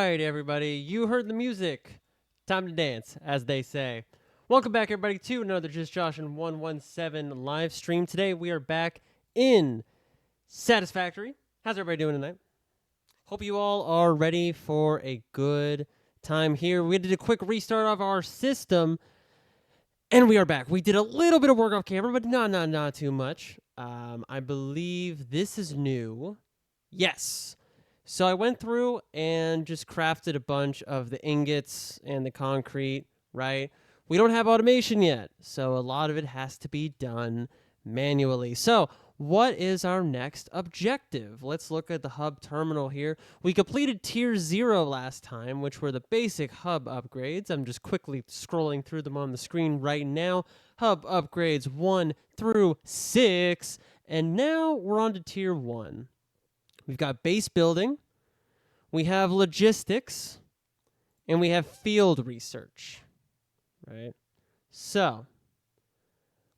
right, everybody. You heard the music. Time to dance, as they say. Welcome back, everybody, to another Just Josh and 117 live stream. Today, we are back in Satisfactory. How's everybody doing tonight? Hope you all are ready for a good time here. We did a quick restart of our system, and we are back. We did a little bit of work off camera, but not too much. I believe this is new. Yes. So I went through and just crafted a bunch of the ingots and the concrete, right? We don't have automation yet, so a lot of it has to be done manually. So what is our next objective? Let's look at the hub terminal here. We completed tier 0 last time, which were the basic hub upgrades. I'm just quickly scrolling through them on the screen right now. Hub upgrades 1 through 6. And now we're on to tier 1. We've got base building, we have logistics, and we have field research, right? So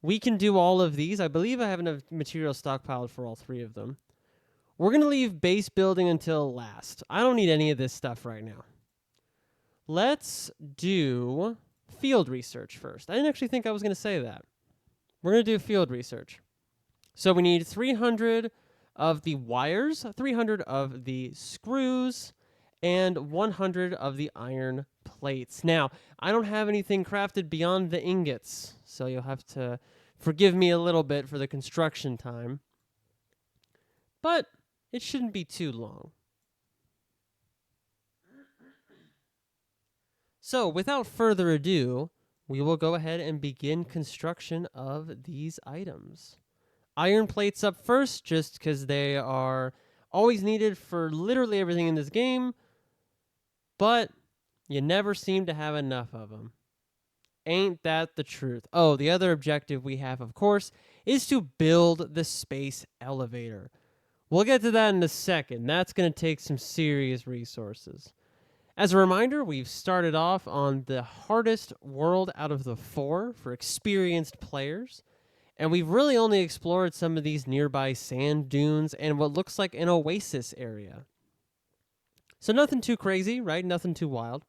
we can do all of these. I believe I have enough material stockpiled for all 3 of them. We're going to leave base building until last. I don't need any of this stuff right now. Let's do field research first. I didn't actually think I was going to say that. We're going to do field research. So we need 300 of the wires, 300 of the screws, and 100 of the iron plates. Now, I don't have anything crafted beyond the ingots, so you'll have to forgive me a little bit for the construction time. But it shouldn't be too long. So, without further ado, we will go ahead and begin construction of these items. Iron plates up first, just because they are always needed for literally everything in this game, but you never seem to have enough of them. Ain't that the truth? Oh, the other objective we have, of course, is to build the space elevator. We'll get to that in a second. That's going to take some serious resources. As a reminder, we've started off on the hardest world out of the 4 for experienced players. And we've really only explored some of these nearby sand dunes and what looks like an oasis area. So nothing too crazy, right? Nothing too wild.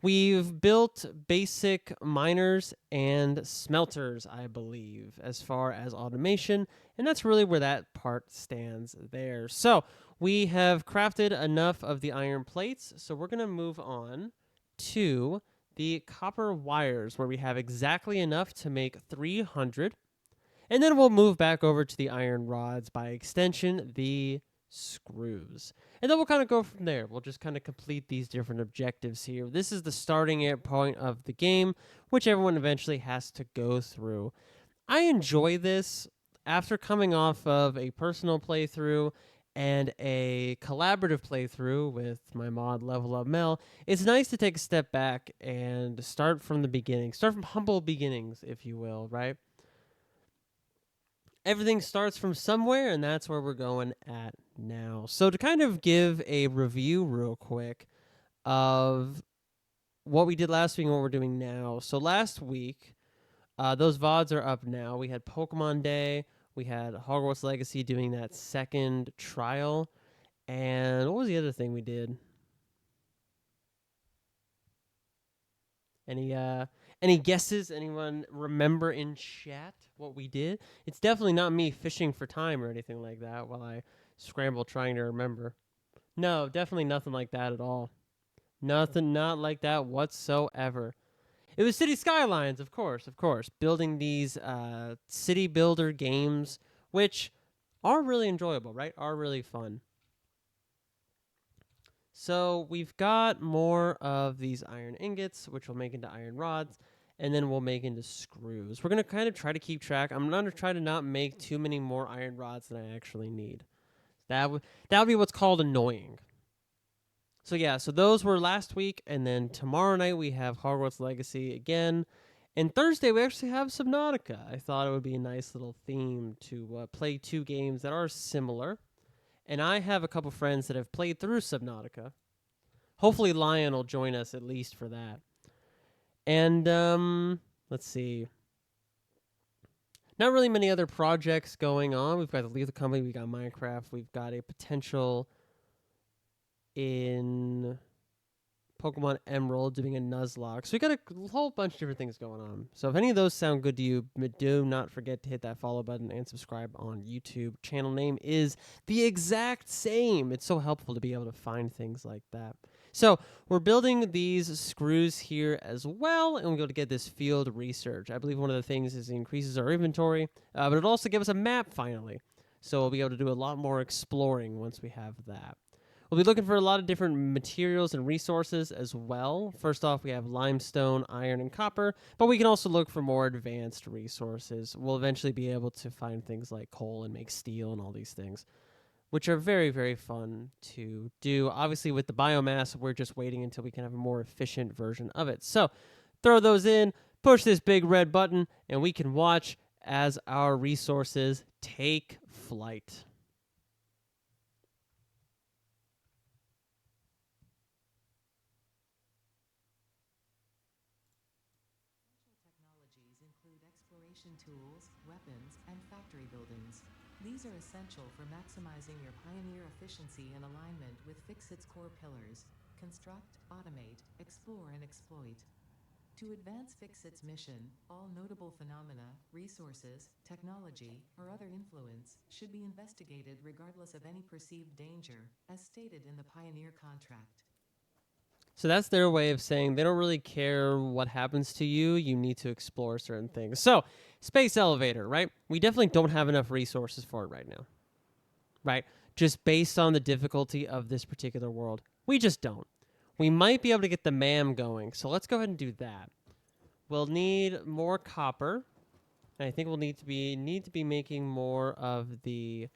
We've built basic miners and smelters, I believe, as far as automation. And that's really where that part stands there. So we have crafted enough of the iron plates. So we're going to move on to the copper wires, where we have exactly enough to make 300. And then we'll move back over to the iron rods, by extension, the screws. And then we'll kind of go from there. We'll just kind of complete these different objectives here. This is the starting point of the game, which everyone eventually has to go through. I enjoy this. After coming off of a personal playthrough and a collaborative playthrough with my mod Level Up Mel, it's nice to take a step back and start from the beginning. Start from humble beginnings, if you will, right? Everything starts from somewhere, and that's where we're going at now. So to kind of give a review real quick of what we did last week and what we're doing now. So last week, those VODs are up now. We had Pokemon Day. We had Hogwarts Legacy doing that second trial. And what was the other thing we did? Any guesses? Anyone remember in chat what we did? It's definitely not me fishing for time or anything like that while I scramble trying to remember. No, definitely nothing like that at all. Nothing, not like that whatsoever. It was City Skylines, of course. Building these city builder games, which are really enjoyable, right? Are really fun. So we've got more of these iron ingots, which we'll make into iron rods, and then we'll make into screws. We're going to kind of try to keep track. I'm going to try to not make too many more iron rods than I actually need. That would be what's called annoying. So yeah, so those were last week, and then tomorrow night we have Hogwarts Legacy again. And Thursday we actually have Subnautica. I thought it would be a nice little theme to play 2 games that are similar. And I have a couple friends that have played through Subnautica. Hopefully Lion will join us at least for that. And let's see. Not really many other projects going on. We've got the Leave the Company, we've got Minecraft, we've got a potential in Pokemon Emerald doing a Nuzlocke. So we got a whole bunch of different things going on. So if any of those sound good to you, do not forget to hit that follow button and subscribe on YouTube. Channel name is the exact same. It's so helpful to be able to find things like that. So we're building these screws here as well, and we'll be able to get this field research. I believe one of the things is it increases our inventory, but it'll also give us a map finally. So we'll be able to do a lot more exploring once we have that. We'll be looking for a lot of different materials and resources as well. First off, we have limestone, iron, and copper, but we can also look for more advanced resources. We'll eventually be able to find things like coal and make steel and all these things, which are very, very fun to do. Obviously, with the biomass, we're just waiting until we can have a more efficient version of it. So throw those in, push this big red button, and we can watch as our resources take flight. Technologies include exploration tools, weapons, and factory buildings. These are essential for maximizing your Pioneer efficiency in alignment with Fixit's core pillars: construct, automate, explore, and exploit. To advance Fixit's mission, all notable phenomena, resources, technology, or other influence should be investigated regardless of any perceived danger, as stated in the Pioneer contract. So that's their way of saying they don't really care what happens to you. You need to explore certain things. So, space elevator, right? We definitely don't have enough resources for it right now, right? Just based on the difficulty of this particular world. We just don't. We might be able to get the MAM going. So, let's go ahead and do that. We'll need more copper. And I think we'll need to be making more of the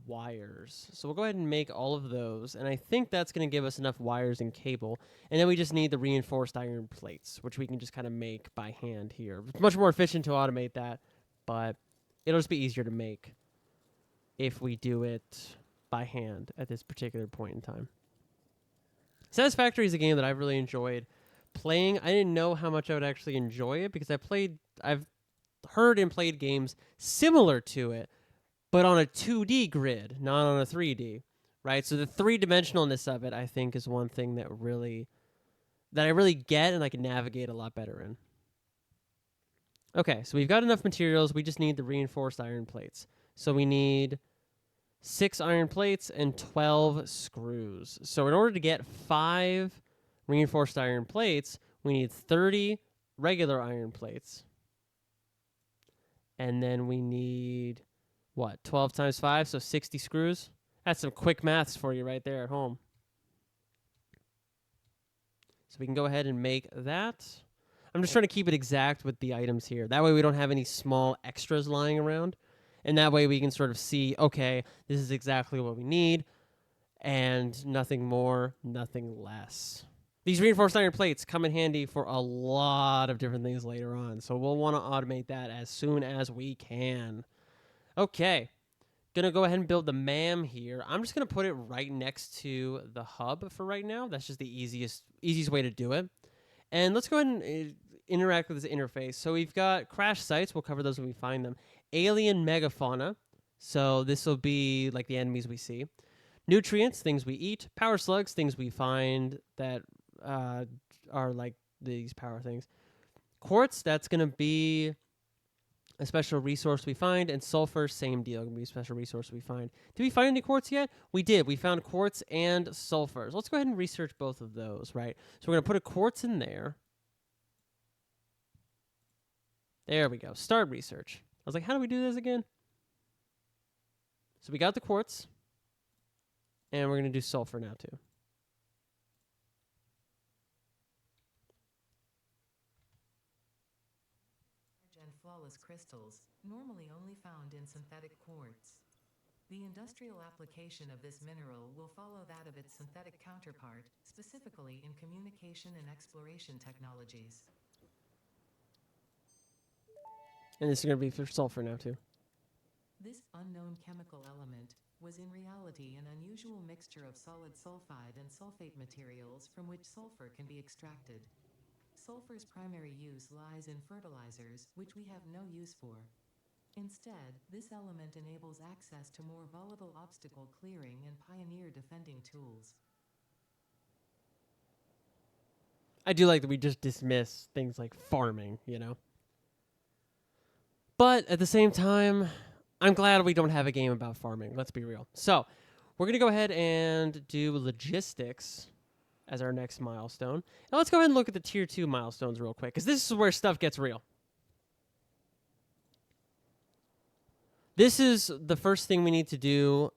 wires. So we'll go ahead and make all of those. And I think that's going to give us enough wires and cable. And then we just need the reinforced iron plates, which we can just kind of make by hand here. It's much more efficient to automate that, but it'll just be easier to make if we do it by hand at this particular point in time. Satisfactory is a game that I've really enjoyed playing. I didn't know how much I would actually enjoy it because I've heard and played games similar to it, but on a 2D grid, not on a 3D, right? So the three-dimensionalness of it, I think, is one thing that I really get and I can navigate a lot better in. Okay, so we've got enough materials. We just need the reinforced iron plates. So we need 6 iron plates and 12 screws. So in order to get 5 reinforced iron plates, we need 30 regular iron plates. And then we need, 12 times 5, so 60 screws. That's some quick maths for you right there at home. So we can go ahead and make that. I'm just trying to keep it exact with the items here. That way we don't have any small extras lying around. And that way we can sort of see, okay, this is exactly what we need. And nothing more, nothing less. These reinforced iron plates come in handy for a lot of different things later on. So we'll want to automate that as soon as we can. Okay. Gonna go ahead and build the MAM here. I'm just gonna put it right next to the hub for right now. That's just the easiest way to do it. And let's go ahead and interact with this interface. So we've got crash sites. We'll cover those when we find them. Alien megafauna. So this will be like the enemies we see. Nutrients, things we eat. Power slugs, things we find that are like these power things. Quartz, that's gonna be a special resource we find, and sulfur, same deal, gonna be a special resource we find. Did we find any quartz yet? We did. We found quartz and sulfur. So let's go ahead and research both of those, right? So we're gonna put a quartz in there. There we go. Start research. I was like, how do we do this again? So we got the quartz, and we're gonna do sulfur now too. And flawless crystals, normally only found in synthetic quartz. The industrial application of this mineral will follow that of its synthetic counterpart, specifically in communication and exploration technologies. And this is gonna be for sulfur now too. This unknown chemical element was in reality an unusual mixture of solid sulfide and sulfate materials from which sulfur can be extracted. Sulfur's primary use lies in fertilizers, which we have no use for. Instead, this element enables access to more volatile obstacle clearing and pioneer defending tools. I do like that we just dismiss things like farming, you know? But at the same time, I'm glad we don't have a game about farming. Let's be real. So we're going to go ahead and do logistics as our next milestone. Now let's go ahead and look at the tier 2 milestones real quick, because this is where stuff gets real. This is the first thing we need to do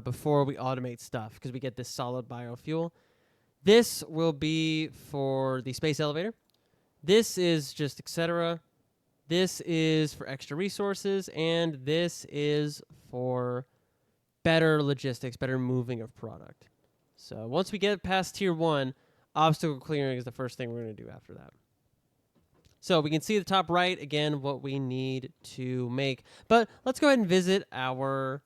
before we automate stuff, because we get this solid biofuel. This will be for the space elevator. This is just etc. This is for extra resources, and this is for better logistics, better moving of product. So once we get past tier 1, obstacle clearing is the first thing we're going to do after that. So we can see the top right, again, what we need to make. But let's go ahead and visit our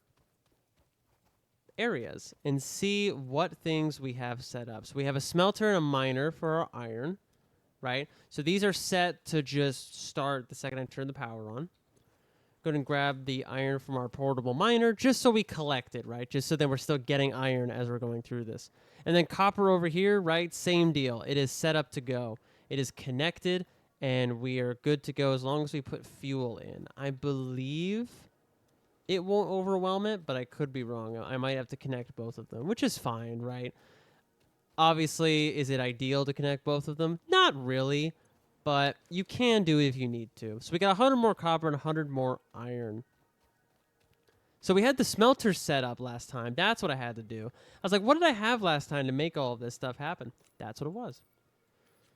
areas and see what things we have set up. So we have a smelter and a miner for our iron, right? So these are set to just start the second I turn the power on. Go ahead and grab the iron from our portable miner just so we collect it, right? Just so that we're still getting iron as we're going through this. And then copper over here, right? Same deal. It is set up to go. It is connected, and we are good to go as long as we put fuel in. I believe it won't overwhelm it, but I could be wrong. I might have to connect both of them, which is fine, right? Obviously, is it ideal to connect both of them? Not really, but you can do it if you need to. So we got 100 more copper and 100 more iron. So we had the smelter set up last time. That's what I had to do. I was like, what did I have last time to make all of this stuff happen? That's what it was.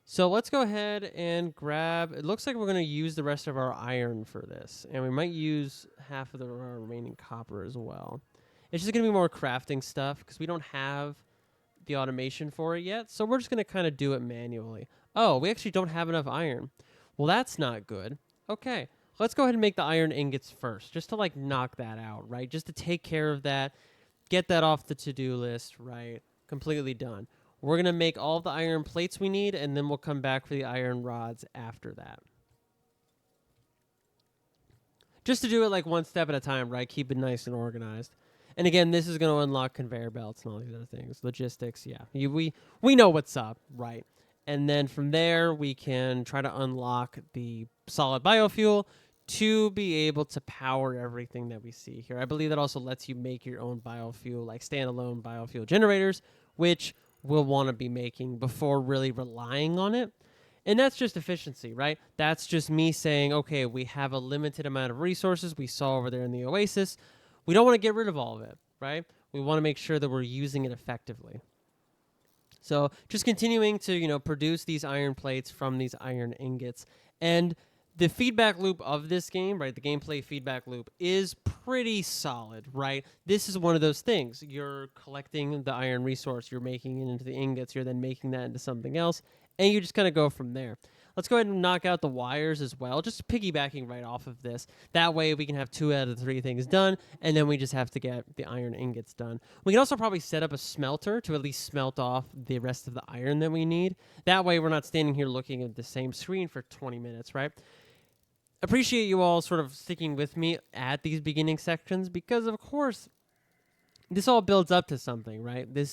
So let's go ahead and grab, it looks like we're going to use the rest of our iron for this. And we might use half of our remaining copper as well. It's just going to be more crafting stuff because we don't have the automation for it yet. So we're just going to kind of do it manually. Oh, we actually don't have enough iron. Well, that's not good. Okay, let's go ahead and make the iron ingots first, just to like knock that out, right? Just to take care of that, get that off the to-do list, right? Completely done. We're going to make all the iron plates we need, and then we'll come back for the iron rods after that. Just to do it like one step at a time, right? Keep it nice and organized. And again, this is going to unlock conveyor belts and all these other things. Logistics, yeah. We know what's up, right? And then from there, we can try to unlock the solid biofuel to be able to power everything that we see here. I believe that also lets you make your own biofuel, like standalone biofuel generators, which we'll want to be making before really relying on it. And that's just efficiency, right? That's just me saying, okay, we have a limited amount of resources we saw over there in the Oasis. We don't want to get rid of all of it, right? We want to make sure that we're using it effectively. So just continuing to, produce these iron plates from these iron ingots. And the feedback loop of this game, right, the gameplay feedback loop is pretty solid, right? This is one of those things. You're collecting the iron resource, you're making it into the ingots, you're then making that into something else, and you just kind of go from there. Let's go ahead and knock out the wires as well, just piggybacking right off of this. That way we can have 2 out of the 3 things done, and then we just have to get the iron ingots done. We can also probably set up a smelter to at least smelt off the rest of the iron that we need. That way we're not standing here looking at the same screen for 20 minutes, right? Appreciate you all sort of sticking with me at these beginning sections because, of course, this all builds up to something, right? The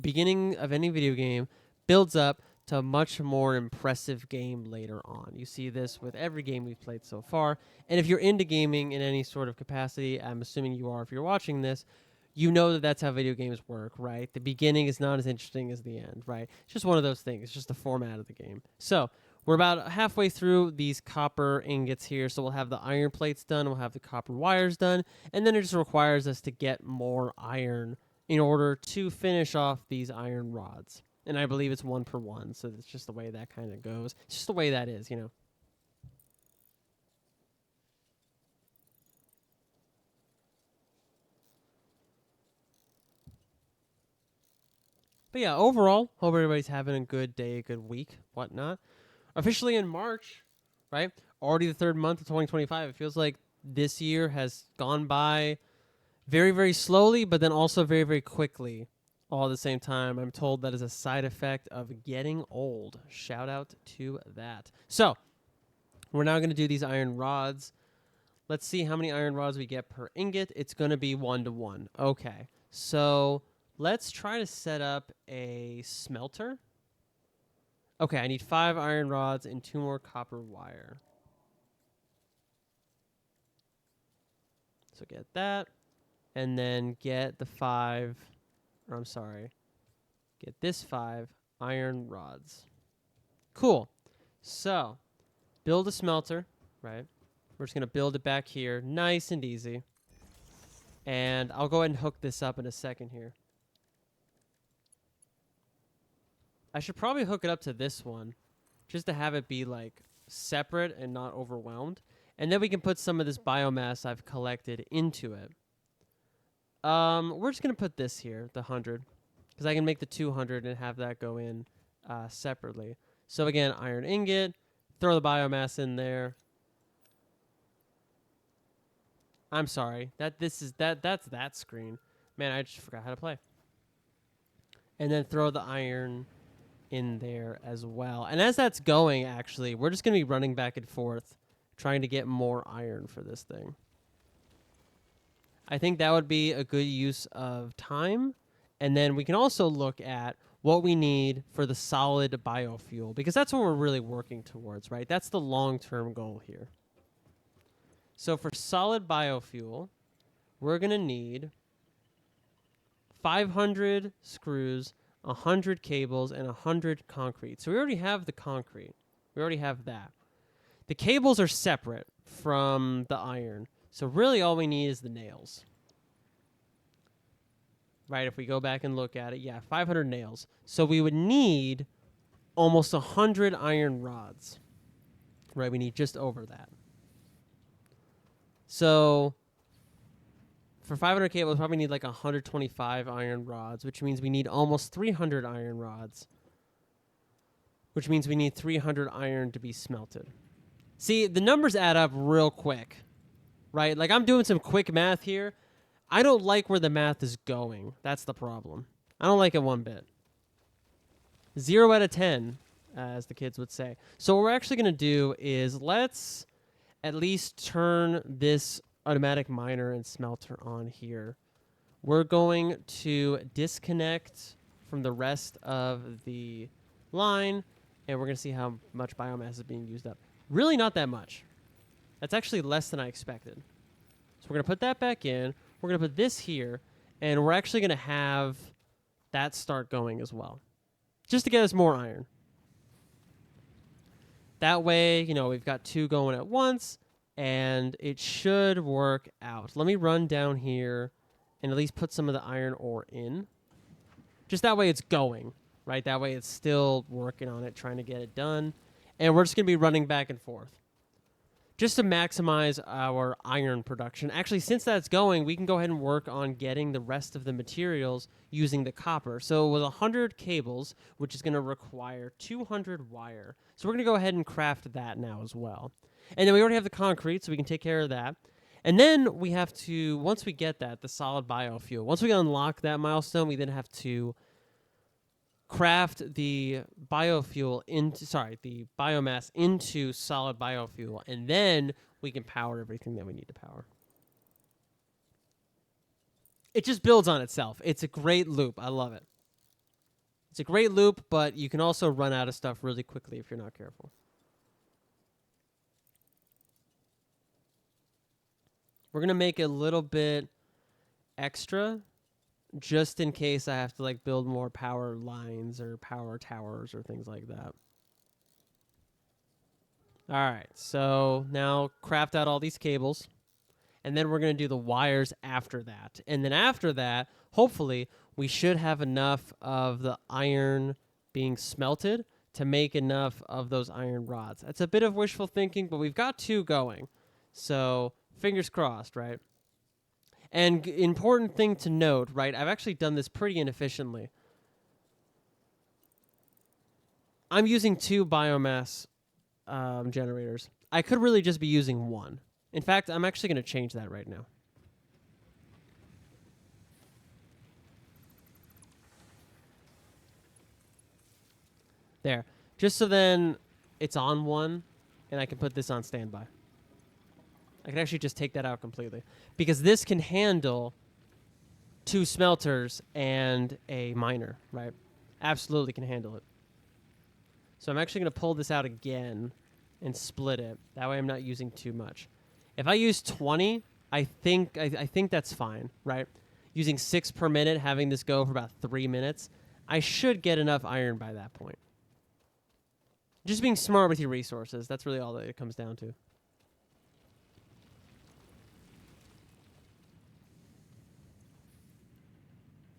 beginning of any video game builds up to a much more impressive game later on. You see this with every game we've played so far. And if you're into gaming in any sort of capacity, I'm assuming you are if you're watching this, you know that that's how video games work, right? The beginning is not as interesting as the end, right? It's just one of those things. It's just the format of the game. So we're about halfway through these copper ingots here, so we'll have the iron plates done, we'll have the copper wires done, and then it just requires us to get more iron in order to finish off these iron rods. And I believe it's 1 per 1, so it's just the way that kind of goes. It's just the way that is, But yeah, overall, hope everybody's having a good day, a good week, whatnot. Officially in March, right? Already the 3rd month of 2025. It feels like this year has gone by very, very slowly, but then also very, very quickly all at the same time. I'm told that is a side effect of getting old. Shout out to that. So we're now going to do these iron rods. Let's see how many iron rods we get per ingot. It's going to be 1 to 1. Okay. So let's try to set up a smelter. Okay, I need 5 iron rods and 2 more copper wire. So get that. And then get the 5, or I'm sorry, get this 5 iron rods. Cool. So, build a smelter, right? We're just going to build it back here, nice and easy. And I'll go ahead and hook this up in a second here. I should probably hook it up to this one just to have it be like separate and not overwhelmed. And then we can put some of this biomass I've collected into it. We're just going to put this here, the 100, because I can make the 200 and have that go in separately. So again, iron ingot, throw the biomass in there. I'm sorry. That's that screen. Man, I just forgot how to play. And then throw the iron in there as well. And as that's going, actually, we're just going to be running back and forth trying to get more iron for this thing. I think that would be a good use of time. And then we can also look at what we need for the solid biofuel, because that's what we're really working towards, right? That's the long-term goal here. So for solid biofuel, we're going to need 500 screws, 100 cables, and 100 concrete. So we already have the concrete. We already have that. The cables are separate from the iron. So really all we need is the nails. Right, if we go back and look at it, yeah, 500 nails. So we would need almost 100 iron rods. Right, we need just over that. So for 500 cables, we probably need like 125 iron rods, which means we need almost 300 iron rods, which means we need 300 iron to be smelted. See, the numbers add up real quick, right? Like I'm doing some quick math here. I don't like where the math is going. That's the problem. I don't like it one bit. 0 out of 10, as the kids would say. So what we're actually going to do is let's at least turn this automatic miner and smelter on here. We're going to disconnect from the rest of the line, and we're going to see how much biomass is being used up. Really not that much. That's actually less than I expected. So we're going to put that back in. We're going to put this here, and we're actually going to have that start going as well, just to get us more iron. That way, you know, we've got 2 going at once, and it should work out. Let me run down here and at least put some of the iron ore in. Just that way it's going, right? That way it's still working on it, trying to get it done. And we're just going to be running back and forth just to maximize our iron production. Actually, since that's going, we can go ahead and work on getting the rest of the materials using the copper. So with 100 cables, which is going to require 200 wire. So we're going to go ahead and craft that now as well. And then we already have the concrete, so we can take care of that. And then we have to, once we get that, the solid biofuel, once we unlock that milestone, we then have to craft the biofuel the biomass into solid biofuel, and then we can power everything that we need to power. It just builds on itself. It's a great loop. I love it. It's a great loop, but you can also run out of stuff really quickly if you're not careful. We're going to make a little bit extra just in case I have to like build more power lines or power towers or things like that. All right, so now craft out all these cables, and then we're going to do the wires after that. And then after that, hopefully, we should have enough of the iron being smelted to make enough of those iron rods. That's a bit of wishful thinking, but we've got 2 going. So fingers crossed, right? And important thing to note, right? I've actually done this pretty inefficiently. I'm using 2 biomass generators. I could really just be using 1. In fact, I'm actually going to change that right now. There. Just so then it's on 1, and I can put this on standby. I can actually just take that out completely, because this can handle 2 smelters and a miner, right? Absolutely can handle it. So I'm actually going to pull this out again and split it. That way I'm not using too much. If I use 20, I think that's fine, right? Using 6 per minute, having this go for about 3 minutes, I should get enough iron by that point. Just being smart with your resources. That's really all that it comes down to.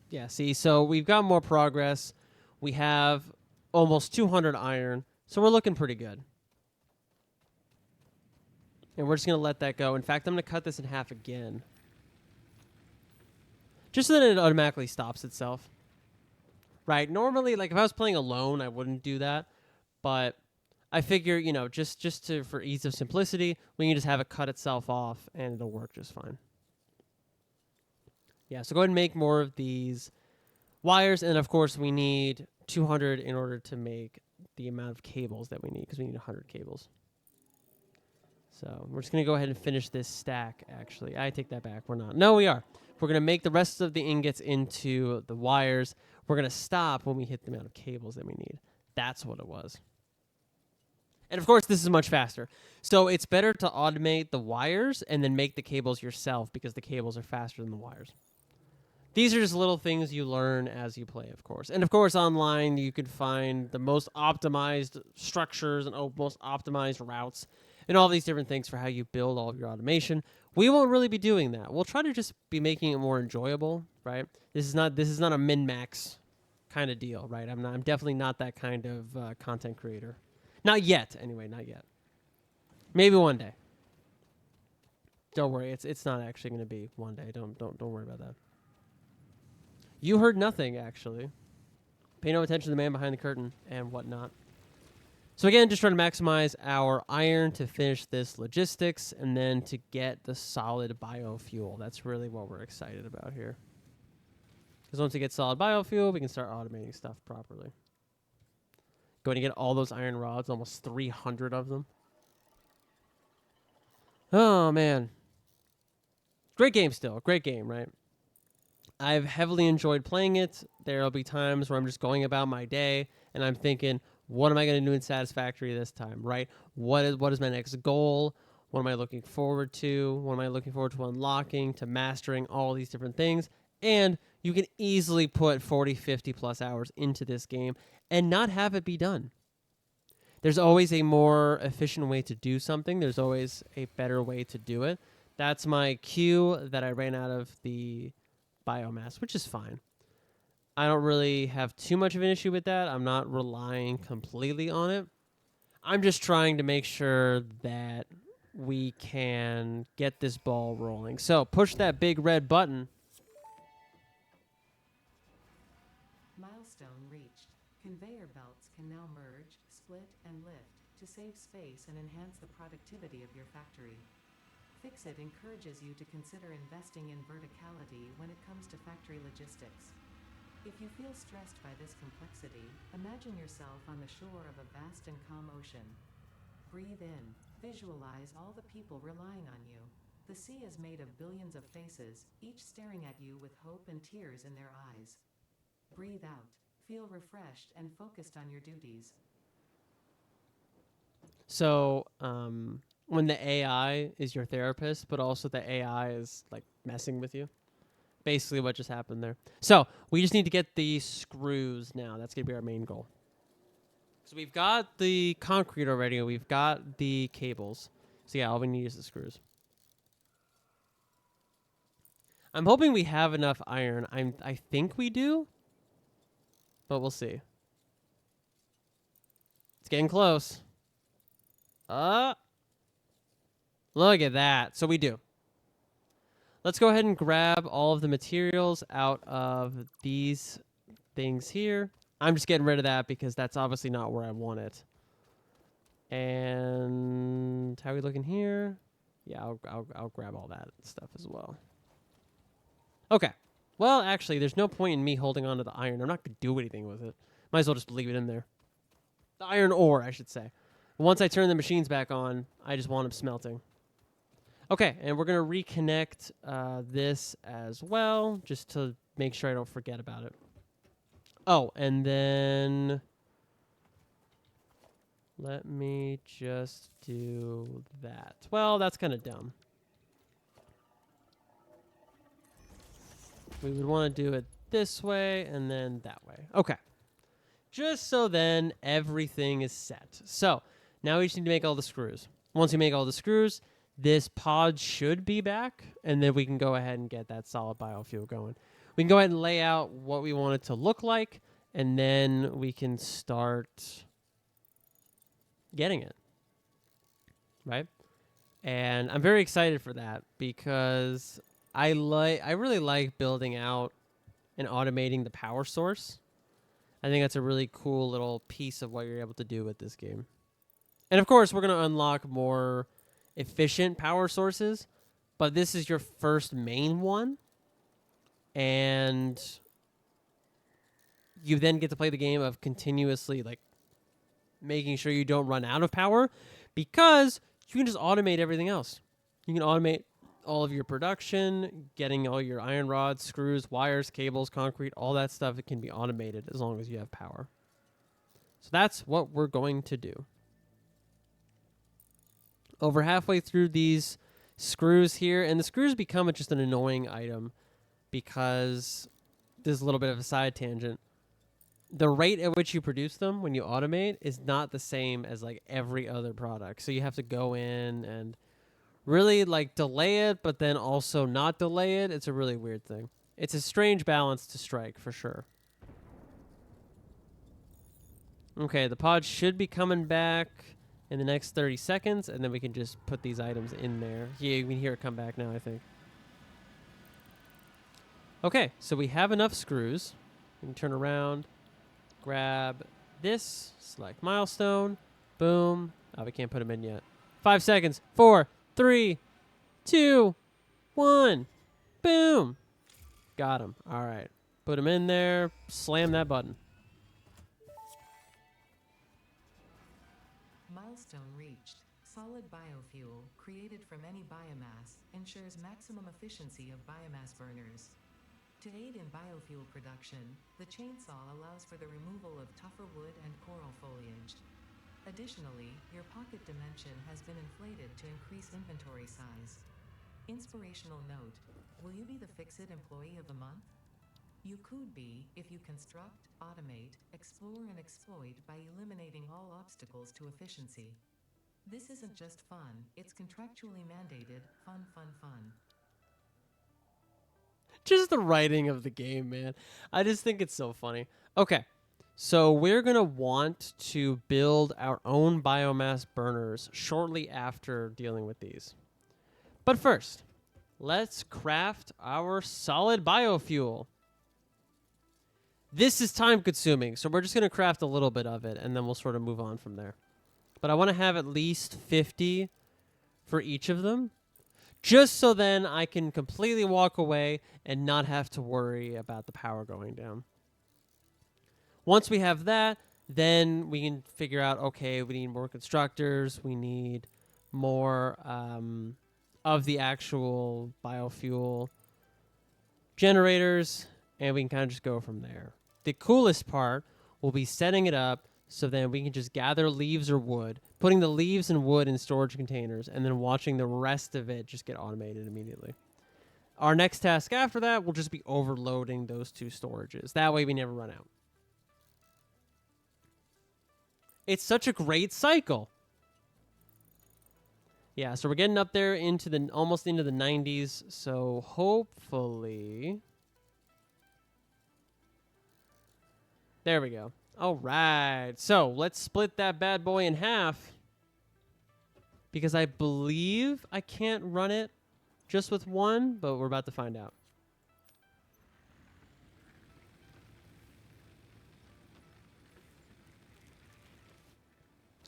Yeah, see, so we've got more progress. We have almost 200 iron, so we're looking pretty good. And we're just going to let that go. In fact, I'm going to cut this in half again. Just so that it automatically stops itself. Right? Normally, like if I was playing alone, I wouldn't do that. But I figure, you know, just for ease of simplicity, we can just have it cut itself off and it'll work just fine. Yeah, so go ahead and make more of these wires. And of course, we need 200 in order to make the amount of cables that we need, because we need 100 cables. So we're just going to go ahead and finish this stack, actually. I take that back. We're not. No, we are. We're going to make the rest of the ingots into the wires. We're going to stop when we hit the amount of cables that we need. That's what it was. And of course, this is much faster. So it's better to automate the wires and then make the cables yourself, because the cables are faster than the wires. These are just little things you learn as you play, of course. And of course, online, you could find the most optimized structures and most optimized routes and all these different things for how you build all of your automation. We won't really be doing that. We'll try to just be making it more enjoyable, right? This is not a min-max kind of deal, right? I'm definitely not that kind of content creator. Not yet, anyway, not yet. Maybe one day. Don't worry, it's not actually going to be one day. Don't worry about that. You heard nothing, actually. Pay no attention to the man behind the curtain and whatnot. So again, just trying to maximize our iron to finish this logistics and then to get the solid biofuel. That's really what we're excited about here. Because once we get solid biofuel, we can start automating stuff properly. Going to get all those iron rods, almost 300 of them. Oh, man. Great game still. Great game, right? I've heavily enjoyed playing it. There'll be times where I'm just going about my day and I'm thinking, what am I going to do in Satisfactory this time, right? What is my next goal? What am I looking forward to? What am I looking forward to unlocking, to mastering, all these different things? And you can easily put 40, 50 plus hours into this game and not have it be done. There's always a more efficient way to do something. There's always a better way to do it. That's my cue that I ran out of the biomass, which is fine. I don't really have too much of an issue with that. I'm not relying completely on it. I'm just trying to make sure that we can get this ball rolling. So push that big red button. Milestone reached. Conveyor belts can now merge, split, and lift to save space and enhance the productivity of your factory. Fixit encourages you to consider investing in verticality when it comes to factory logistics. If you feel stressed by this complexity, imagine yourself on the shore of a vast and calm ocean. Breathe in. Visualize all the people relying on you. The sea is made of billions of faces, each staring at you with hope and tears in their eyes. Breathe out. Feel refreshed and focused on your duties. So, when the AI is your therapist, but also the AI is like messing with you. Basically what just happened there. So we just need to get the screws now. That's going to be our main goal. So we've got the concrete already. We've got the cables. So yeah, all we need is the screws. I'm hoping we have enough iron. I think we do, but we'll see. It's getting close. Look at that. So we do. Let's go ahead and grab all of the materials out of these things here. I'm just getting rid of that because that's obviously not where I want it. And how are we looking here? Yeah, I'll grab all that stuff as well. Okay. Well, actually, there's no point in me holding on to the iron. I'm not going to do anything with it. Might as well just leave it in there. The iron ore, I should say. Once I turn the machines back on, I just want them smelting. Okay, and we're going to reconnect this as well, just to make sure I don't forget about it. Oh, and then Let me just do that. Well, that's kind of dumb. We would want to do it this way and then that way. Okay. Just so then everything is set. So now we just need to make all the screws. Once we make all the screws, this pod should be back, and then we can go ahead and get that solid biofuel going. We can go ahead and lay out what we want it to look like, and then we can start getting it. Right? And I'm very excited for that because I really like building out and automating the power source. I think that's a really cool little piece of what you're able to do with this game. And of course, we're going to unlock more efficient power sources, but this is your first main one. And you then get to play the game of continuously like making sure you don't run out of power, because you can just automate everything else. You can automate all of your production, getting all your iron rods, screws, wires, cables, concrete, all that stuff. It can be automated as long as you have power. So that's what we're going to do. Over halfway through these screws here, and the screws become just an annoying item because there's a little bit of a side tangent. The rate at which you produce them when you automate is not the same as like every other product. So you have to go in and really like delay it, but then also not delay it. It's a really weird thing. It's a strange balance to strike for sure. Okay, the pod should be coming back in the next 30 seconds, and then we can just put these items in there. Yeah, you can hear it come back now, I think. Okay, so we have enough screws. We can turn around, grab this, select milestone, boom. Oh, we can't put them in yet. 5 seconds. 4, 3, 2, 1. Boom. Got them. All right. Put them in there. Slam that button. Milestone reached. Solid biofuel, created from any biomass, ensures maximum efficiency of biomass burners. To aid in biofuel production, the chainsaw allows for the removal of tougher wood and coral foliage. Additionally, your pocket dimension has been inflated to increase inventory size. Inspirational note: will you be the Fix-It Employee of the Month? You could be if you construct, automate, explore, and exploit by eliminating all obstacles to efficiency. This isn't just fun, it's contractually mandated fun, fun, fun. Just the writing of the game, man. I just think it's so funny. Okay. So we're going to want to build our own biomass burners shortly after dealing with these. But first, let's craft our solid biofuel. This is time consuming, so we're just going to craft a little bit of it, and then we'll sort of move on from there. But I want to have at least 50 for each of them, just so then I can completely walk away and not have to worry about the power going down. Once we have that, then we can figure out, okay, we need more constructors, we need more of the actual biofuel generators, and we can kind of just go from there. The coolest part will be setting it up so then we can just gather leaves or wood, putting the leaves and wood in storage containers, and then watching the rest of it just get automated immediately. Our next task after that will just be overloading those two storages. That way we never run out. It's such a great cycle. Yeah, so we're getting up there into the almost into the 90s, so hopefully... There we go. All right. So let's split that bad boy in half, because I believe I can't run it just with one, but we're about to find out.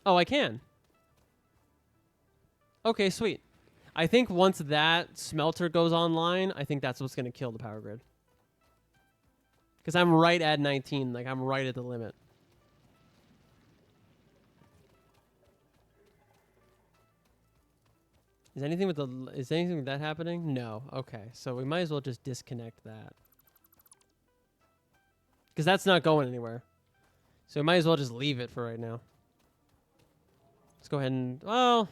Oh, I can. Okay, sweet. I think once that smelter goes online, I think that's what's going to kill the power grid. Because I'm right at 19. Like, I'm right at the limit. Is anything with that happening? No. Okay. So we might as well just disconnect that. Because that's not going anywhere. So we might as well just leave it for right now. Let's go ahead and, well,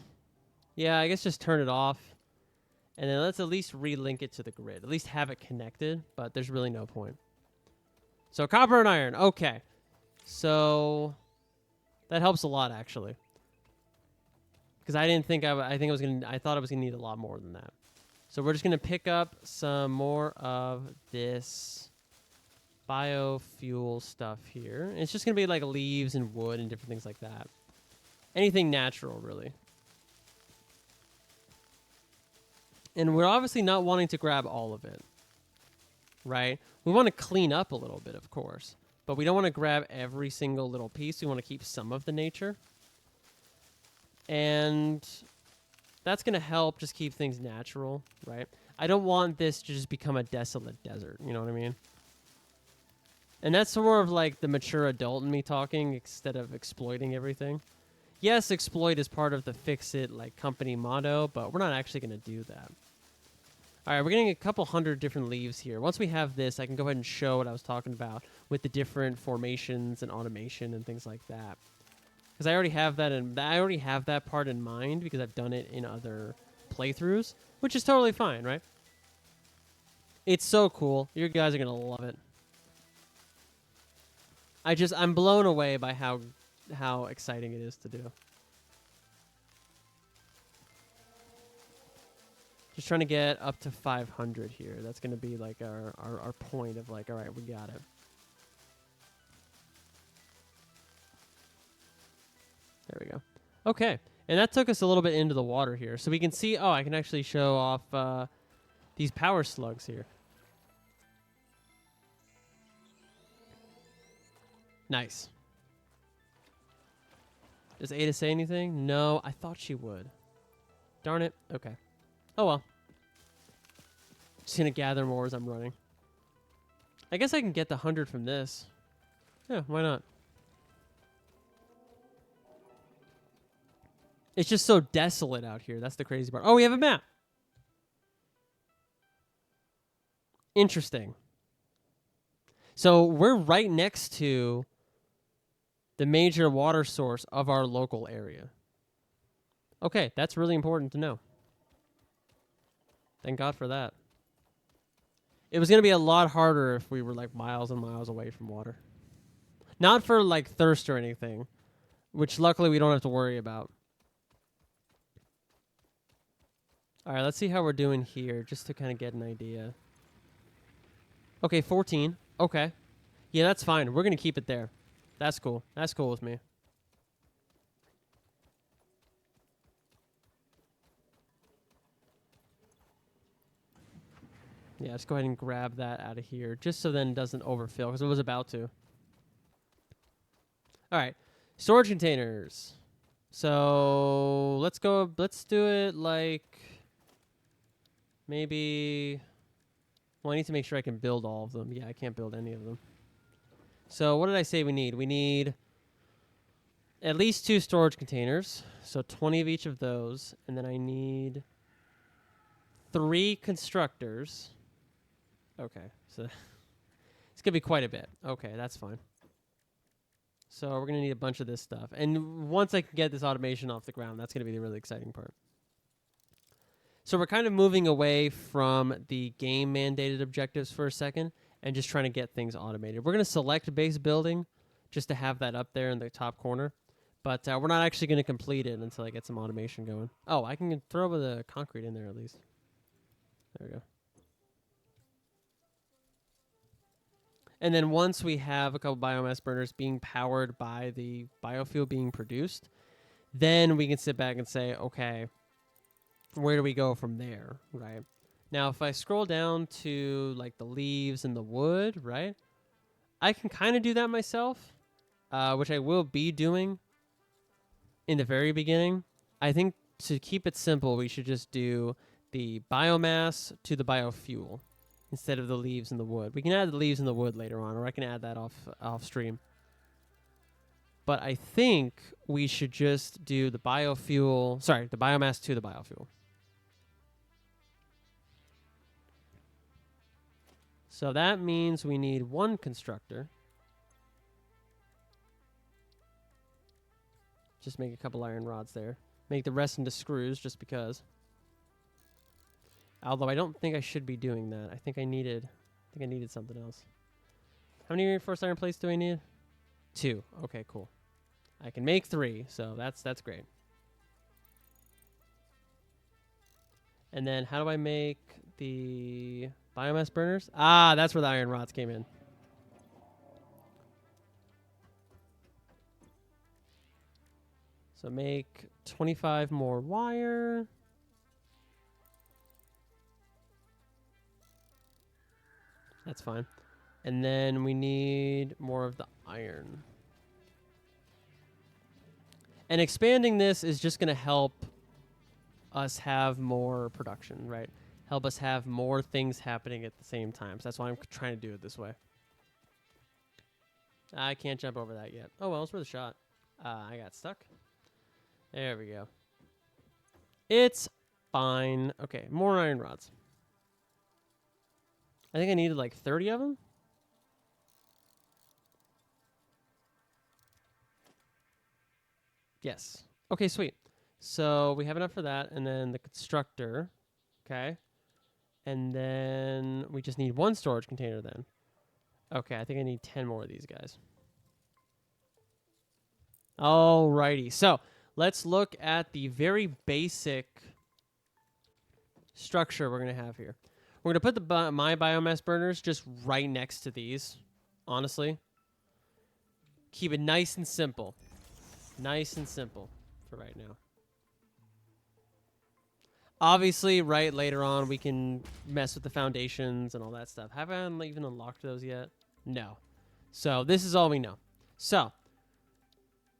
yeah, I guess just turn it off. And then let's at least relink it to the grid. At least have it connected, but there's really no point. So copper and iron. Okay. So that helps a lot, actually. Because I didn't think I thought I was gonna need a lot more than that. So we're just gonna pick up some more of this biofuel stuff here. And it's just gonna be like leaves and wood and different things like that. Anything natural, really. And we're obviously not wanting to grab all of it, right? We want to clean up a little bit, of course, but we don't want to grab every single little piece. We want to keep some of the nature. And that's going to help just keep things natural, right? I don't want this to just become a desolate desert, you know what I mean? And that's more of like the mature adult in me talking instead of exploiting everything. Yes, exploit is part of the fix-it like company motto, but we're not actually going to do that. All right, we're getting a couple hundred different leaves here. Once we have this, I can go ahead and show what I was talking about with the different formations and automation and things like that. Because I already have that, and I already have that part in mind because I've done it in other playthroughs, which is totally fine, right? It's so cool. You guys are gonna love it. I'm blown away by how exciting it is to do. Just trying to get up to 500 here. That's going to be like our point of like, all right, we got it. There we go. Okay. And that took us a little bit into the water here. So we can see, oh, I can actually show off these power slugs here. Nice. Does Ada say anything? No, I thought she would. Darn it. Okay. Oh, well. Just going to gather more as I'm running. I guess I can get the 100 from this. Yeah, why not? It's just so desolate out here. That's the crazy part. Oh, we have a map. Interesting. So we're right next to the major water source of our local area. Okay, that's really important to know. Thank God for that. It was going to be a lot harder if we were like miles and miles away from water. Not for like thirst or anything, which luckily we don't have to worry about. All right, let's see how we're doing here just to kind of get an idea. Okay, 14. Okay. Yeah, that's fine. We're going to keep it there. That's cool. That's cool with me. Yeah, let's go ahead and grab that out of here just so then it doesn't overfill because it was about to. All right. Storage containers. So let's do it like maybe, well, I need to make sure I can build all of them. Yeah, I can't build any of them. So what did I say we need? We need at least 2 storage containers. So 20 of each of those. And then I need 3 constructors. Okay, so it's going to be quite a bit. Okay, that's fine. So we're going to need a bunch of this stuff. And once I can get this automation off the ground, that's going to be the really exciting part. So we're kind of moving away from the game mandated objectives for a second and just trying to get things automated. We're going to select base building just to have that up there in the top corner. But we're not actually going to complete it until I get some automation going. Oh, I can throw the concrete in there at least. There we go. And then once we have a couple biomass burners being powered by the biofuel being produced, then we can sit back and say, okay, where do we go from there, right? Now, if I scroll down to like the leaves and the wood, right, I can kind of do that myself, which I will be doing in the very beginning. I think to keep it simple, we should just do the biomass to the biofuel instead of the leaves and the wood. We can add the leaves and the wood later on, or I can add that off stream. But I think we should just do the biofuel, sorry, the biomass to the biofuel. So that means we need 1 constructor. Just make a couple iron rods there. Make the rest into screws just because. Although I don't think I should be doing that. I think I needed something else. How many reinforced iron plates do I need? 2. Okay, cool. I can make 3, so that's great. And then how do I make the biomass burners? Ah, that's where the iron rods came in. So make 25 more wire. That's fine. And then we need more of the iron. And expanding this is just going to help us have more production, right? Help us have more things happening at the same time. So that's why I'm trying to do it this way. I can't jump over that yet. Oh, well, it's worth a shot. I got stuck. There we go. It's fine. Okay, more iron rods. I think I needed like 30 of them. Yes. Okay, sweet. So we have enough for that, and then the constructor. Okay. And then we just need 1 storage container then. Okay, I think I need 10 more of these guys. Alrighty. So let's look at the very basic structure we're going to have here. We're going to put my biomass burners just right next to these, honestly. Keep it nice and simple. Nice and simple for right now. Obviously, right later on, we can mess with the foundations and all that stuff. Have I even unlocked those yet? No. So this is all we know. So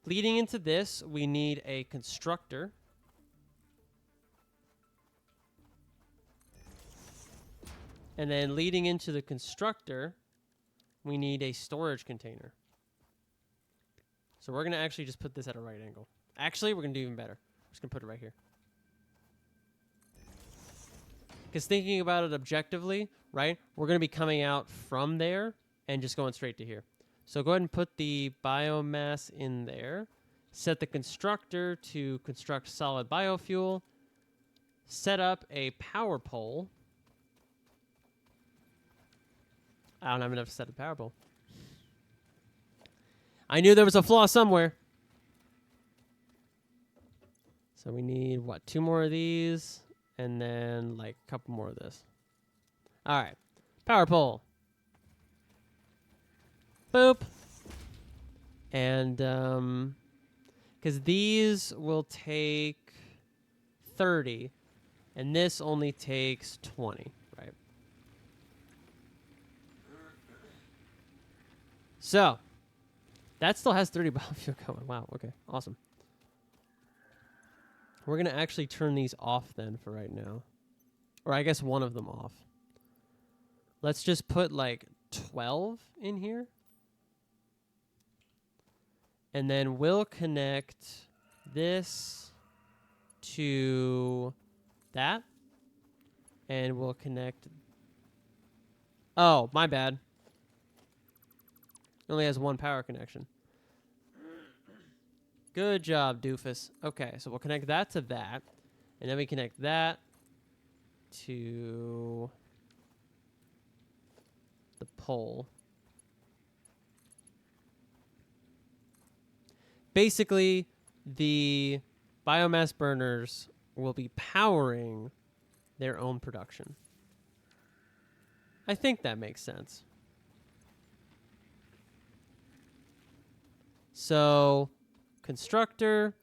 leading into this, we need a constructor. And then leading into the constructor, we need a storage container. So we're going to actually just put this at a right angle. Actually, we're going to do even better. We're just going to put it right here. Because thinking about it objectively, right, we're going to be coming out from there and just going straight to here. So go ahead and put the biomass in there. Set the constructor to construct solid biofuel. Set up a power pole. I don't have enough to set a power pole. I knew there was a flaw somewhere. So we need, what, 2 more of these? And then, like, a couple more of this. All right. Power pole. Boop. And, because these will take 30. And this only takes 20, right? So, that still has 30 biofuel going. Wow, okay, awesome. We're going to actually turn these off then for right now. Or I guess one of them off. Let's just put like 12 in here. And then we'll connect this to that. And we'll connect... Oh, my bad. It only has 1 power connection. Good job, doofus. Okay, so we'll connect that to that. And then we connect that to the pole. Basically, the biomass burners will be powering their own production. I think that makes sense. So, constructor,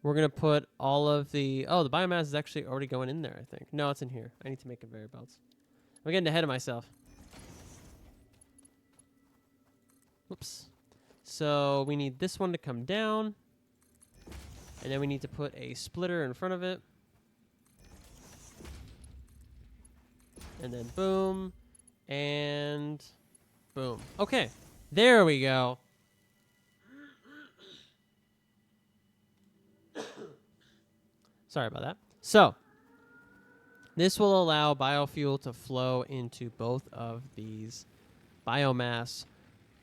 we're going to put all of the... Oh, the biomass is actually already going in there, I think. No, it's in here. I need to make conveyor belts. I'm getting ahead of myself. Whoops. So we need this one to come down. And then we need to put a splitter in front of it. And then boom. And boom. Okay. There we go. Sorry about that. So, this will allow biofuel to flow into both of these biomass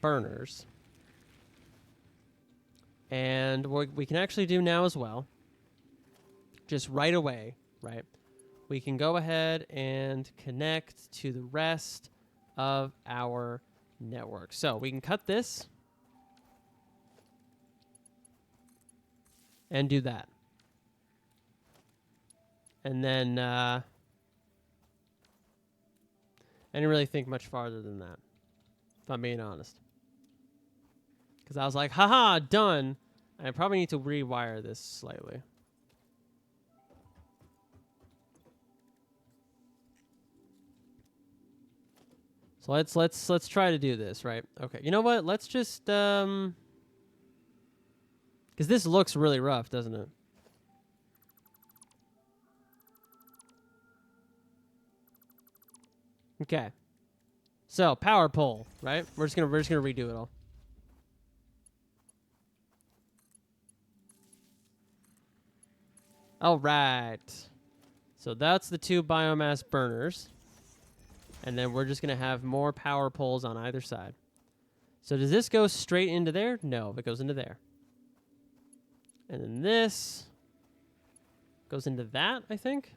burners. And what we can actually do now as well, just right away, right? We can go ahead and connect to the rest of our network. So we can cut this and do that. And then I didn't really think much farther than that, if I'm being honest. Because I was like, haha, done. And I probably need to rewire this slightly. So let's try to do this, right? Okay. You know what? Let's just because this looks really rough, doesn't it? Okay. So power pole, right? We're just gonna redo it all. All right. So that's the 2 biomass burners. And then we're just going to have more power poles on either side. So does this go straight into there? No, it goes into there. And then this goes into that, I think.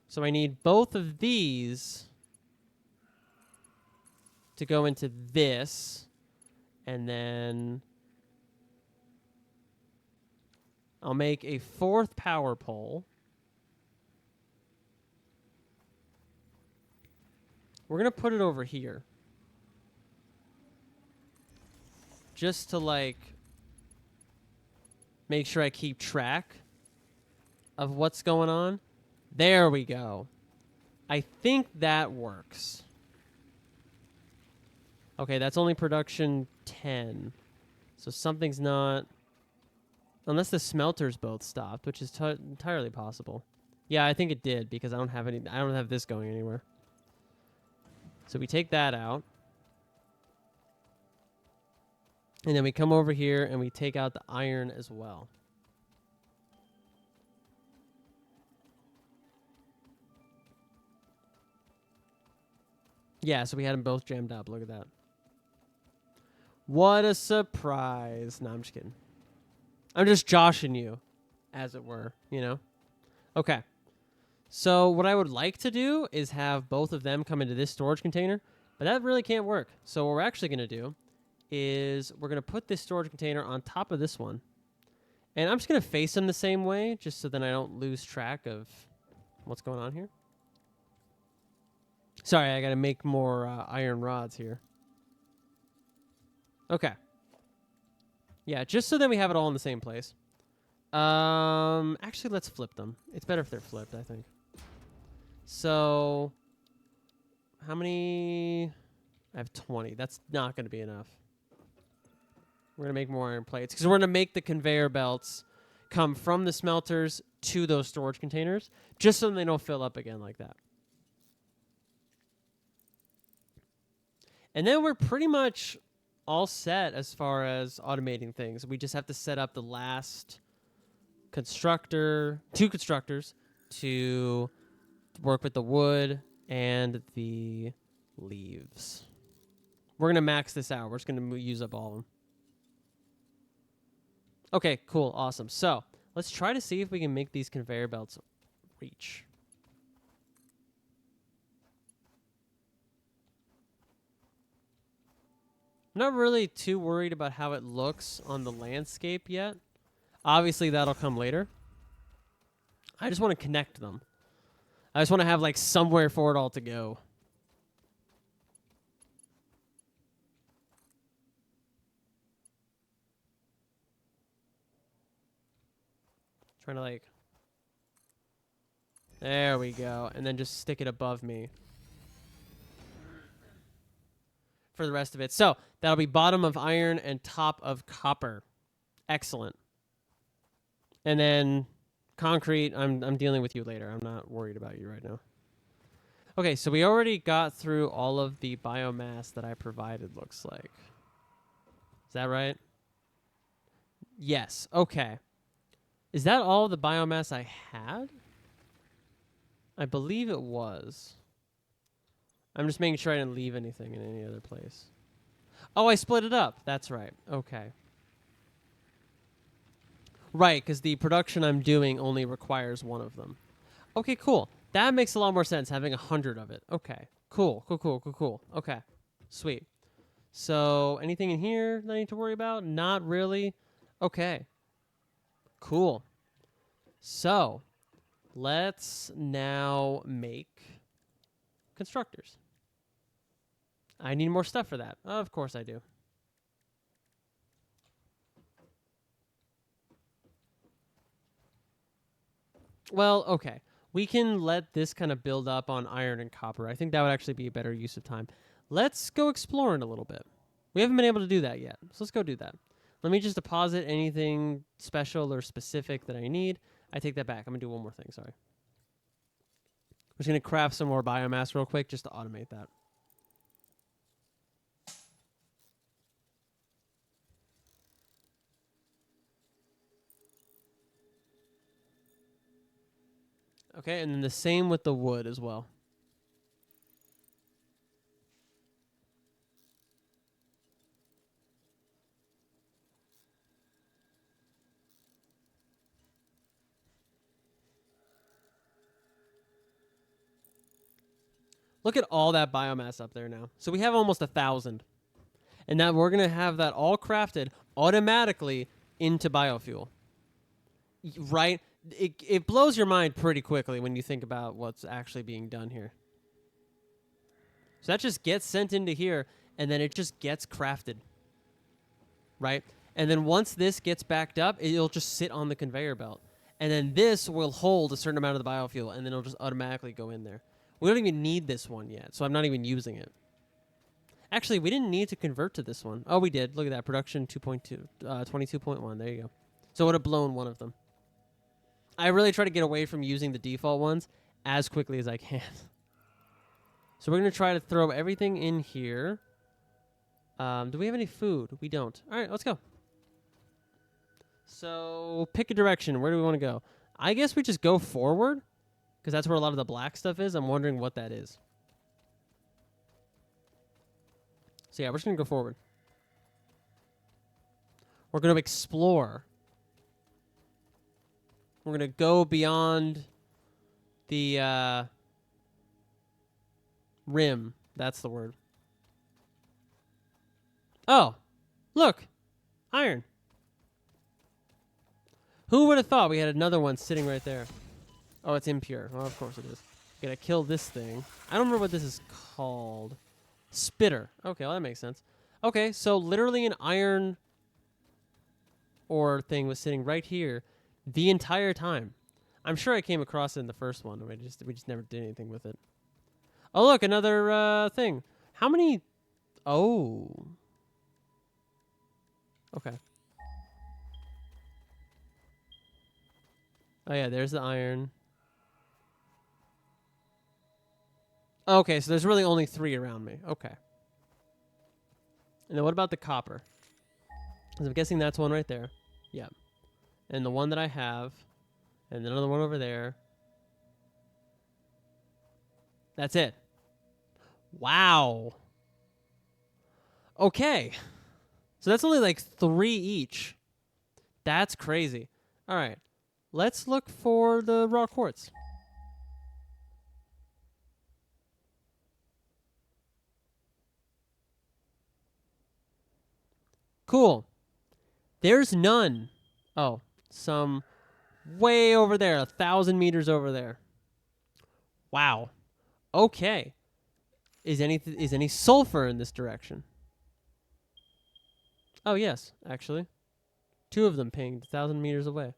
So I need both of these to go into this. And then I'll make a 4th power pole. We're going to put it over here. Just to, like, make sure I keep track of what's going on. There we go. I think that works. Okay, that's only production 10. So something's not... Unless the smelters both stopped, which is entirely possible. Yeah, I think it did because I don't have this going anywhere. So we take that out. And then we come over here and we take out the iron as well. Yeah, so we had them both jammed up. Look at that. What a surprise. No, I'm just kidding. I'm just joshing you, as it were, you know? Okay. So what I would like to do is have both of them come into this storage container, but that really can't work. So what we're actually going to do is we're going to put this storage container on top of this one. And I'm just going to face them the same way, just so then I don't lose track of what's going on here. Sorry, I got to make more iron rods here. Okay. Yeah, just so then we have it all in the same place. Actually, let's flip them. It's better if they're flipped, I think. So, how many? I have 20. That's not going to be enough. We're going to make more iron plates because we're going to make the conveyor belts come from the smelters to those storage containers, just so they don't fill up again like that. And then we're pretty much all set as far as automating things. We just have to set up the last two constructors to work with the wood and the leaves. We're going to max this out. We're just going to use up all of them. Okay, cool, awesome. So let's try to see if we can make these conveyor belts reach. I'm not really too worried about how it looks on the landscape yet. Obviously, that'll come later. I just want to connect them. I just want to have, like, somewhere for it all to go. Trying to, like... There we go. And then just stick it above me for the rest of it. So that'll be bottom of iron and top of copper. Excellent. And then concrete, I'm dealing with you later. I'm not worried about you right now. Okay, so we already got through all of the biomass that I provided, looks like. Is that right? Yes. Okay. Is that all the biomass I had? I believe it was. I'm just making sure I didn't leave anything in any other place. Oh, I split it up. That's right. Okay. Right, because the production I'm doing only requires one of them. Okay, cool. That makes a lot more sense, having 100 of it. Okay, cool, cool, cool, cool, cool. Okay, sweet. So, anything in here that I need to worry about? Not really. Okay, cool. So, let's now make constructors. I need more stuff for that. Of course I do. Well, okay. We can let this kind of build up on iron and copper. I think that would actually be a better use of time. Let's go exploring a little bit. We haven't been able to do that yet, so let's go do that. Let me just deposit anything special or specific that I need. I take that back. I'm going to do one more thing, sorry. I'm just going to craft some more biomass real quick just to automate that. Okay, and then the same with the wood as well. Look at all that biomass up there now. So we have almost 1,000. And now we're going to have that all crafted automatically into biofuel. Right? It blows your mind pretty quickly when you think about what's actually being done here. So that just gets sent into here, and then it just gets crafted. Right? And then once this gets backed up, it'll just sit on the conveyor belt. And then this will hold a certain amount of the biofuel, and then it'll just automatically go in there. We don't even need this one yet, so I'm not even using it. Actually, we didn't need to convert to this one. Oh, we did. Look at that. Production 2.2, 22.1. There you go. So it would have blown one of them. I really try to get away from using the default ones as quickly as I can. So we're going to try to throw everything in here. Do we have any food? We don't. All right, let's go. So pick a direction. Where do we want to go? I guess we just go forward because that's where a lot of the black stuff is. I'm wondering what that is. So yeah, we're just going to go forward. We're going to explore. We're going to go beyond the rim. That's the word. Oh, look. Iron. Who would have thought we had another one sitting right there? Oh, it's impure. Well, of course it is. Gotta kill this thing. I don't remember what this is called. Spitter. Okay, well, that makes sense. Okay, so literally an iron ore thing was sitting right here the entire time. I'm sure I came across it in the first one. We just never did anything with it. Oh, look, another thing. How many? Oh. Okay. Oh, yeah, there's the iron. Okay, so there's really only 3 around me. Okay. And then what about the copper? 'Cause I'm guessing that's one right there. Yeah. And the one that I have. And another one over there. That's it. Wow. Okay. So that's only like 3 each. That's crazy. All right. Let's look for the raw quartz. Cool. There's none. Oh, some way over there, 1,000 meters over there. Wow. Okay. Is any sulfur in this direction? Oh yes, actually, 2 of them pinged 1,000 meters away.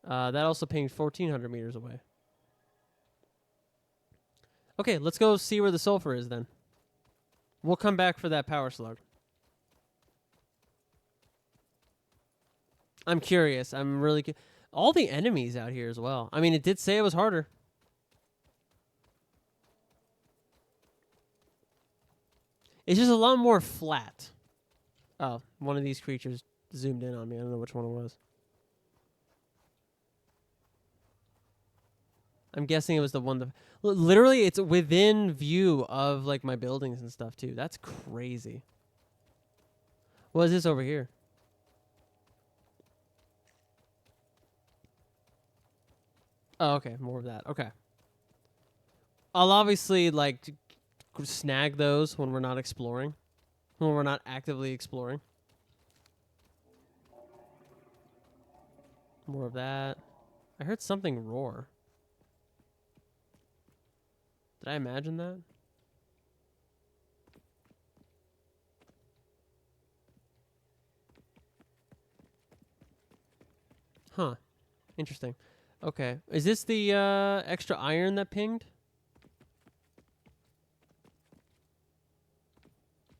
That also pinged 1,400 meters away. Okay, let's go see where the sulfur is then. We'll come back for that power slug. I'm curious. I'm really all the enemies out here as well. I mean, it did say it was harder. It's just a lot more flat. Oh, one of these creatures zoomed in on me. I don't know which one it was. I'm guessing it was the one that literally it's within view of like my buildings and stuff too. That's crazy. What is this over here? Oh, okay. More of that. Okay. I'll obviously like snag those when we're not exploring, when we're not actively exploring. More of that. I heard something roar. Did I imagine that? Huh. Interesting. Okay. Is this the extra iron that pinged?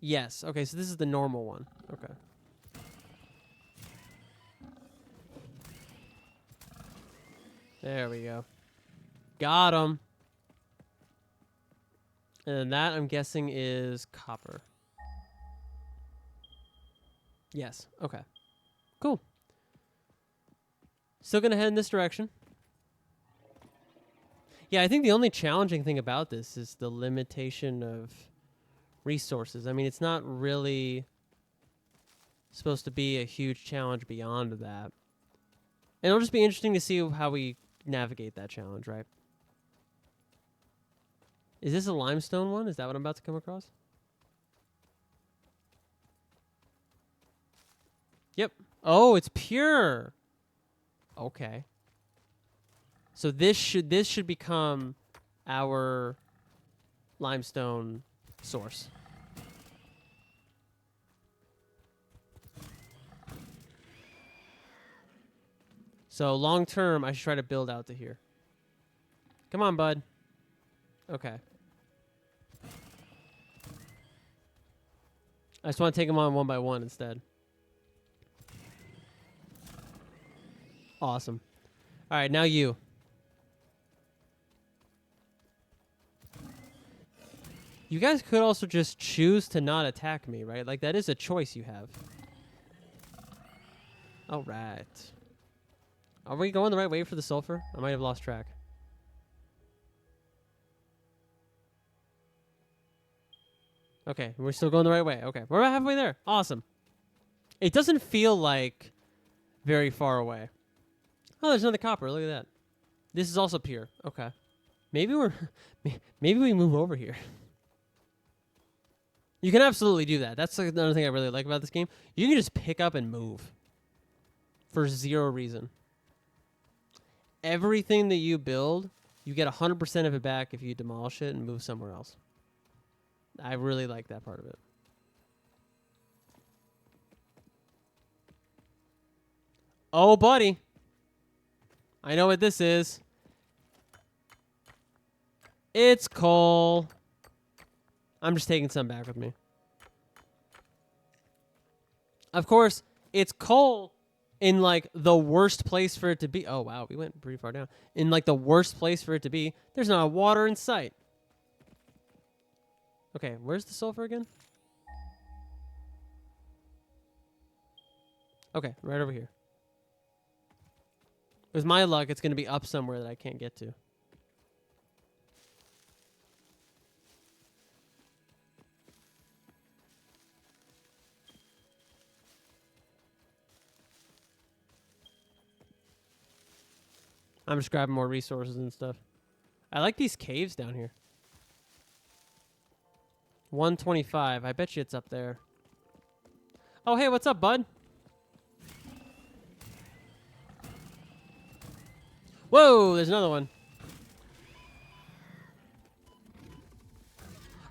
Yes. Okay, so this is the normal one. Okay. There we go. Got him. And that, I'm guessing, is copper. Yes. Okay. Cool. Still going to head in this direction. Yeah, I think the only challenging thing about this is the limitation of resources. I mean, it's not really supposed to be a huge challenge beyond that. And it'll just be interesting to see how we navigate that challenge, right? Is this a limestone one? Is that what I'm about to come across? Yep. Oh, it's pure. Okay. So this should become our limestone source. So long term, I should try to build out to here. Come on, bud. Okay. I just want to take them on one by one instead. Awesome. All right, now you. You guys could also just choose to not attack me, right? Like, that is a choice you have. All right. Are we going the right way for the sulfur? I might have lost track. Okay, we're still going the right way. Okay, we're about halfway there. Awesome. It doesn't feel like very far away. Oh, there's another copper. Look at that. This is also pure. Okay. Maybe maybe we move over here. You can absolutely do that. That's like another thing I really like about this game. You can just pick up and move for zero reason. Everything that you build, you get 100% of it back if you demolish it and move somewhere else. I really like that part of it. Oh, buddy. I know what this is. It's coal. I'm just taking some back with me. Of course, it's coal in like the worst place for it to be. Oh, wow. We went pretty far down. In like the worst place for it to be, there's not water in sight. Okay, where's the sulfur again? Okay, right over here. With my luck, it's going to be up somewhere that I can't get to. I'm just grabbing more resources and stuff. I like these caves down here. 125. I bet you it's up there. Oh, hey, what's up, bud? Whoa, there's another one.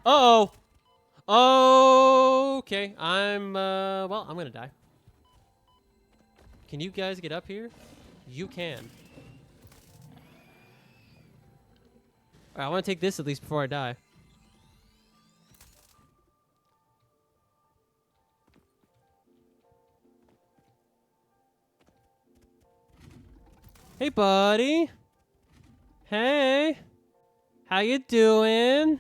Uh-oh. Okay, well, I'm gonna die. Can you guys get up here? You can. All right, I want to take this at least before I die. Hey, buddy. Hey. How you doing?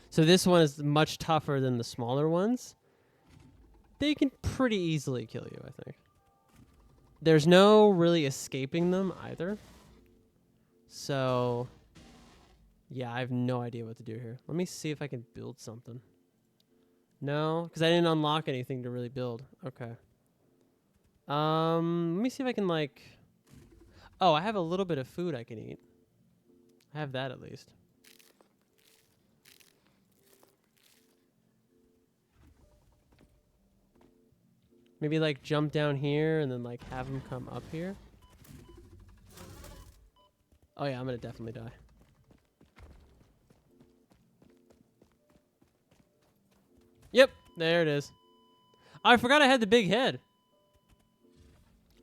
So this one is much tougher than the smaller ones. They can pretty easily kill you, I think. There's no really escaping them either. So, yeah, I have no idea what to do here. Let me see if I can build something. No, because I didn't unlock anything to really build. Okay. Let me see if I can, like... Oh, I have a little bit of food I can eat. I have that at least. Maybe like jump down here and then like have him come up here. Oh yeah, I'm gonna definitely die. Yep, there it is. I forgot I had the big head.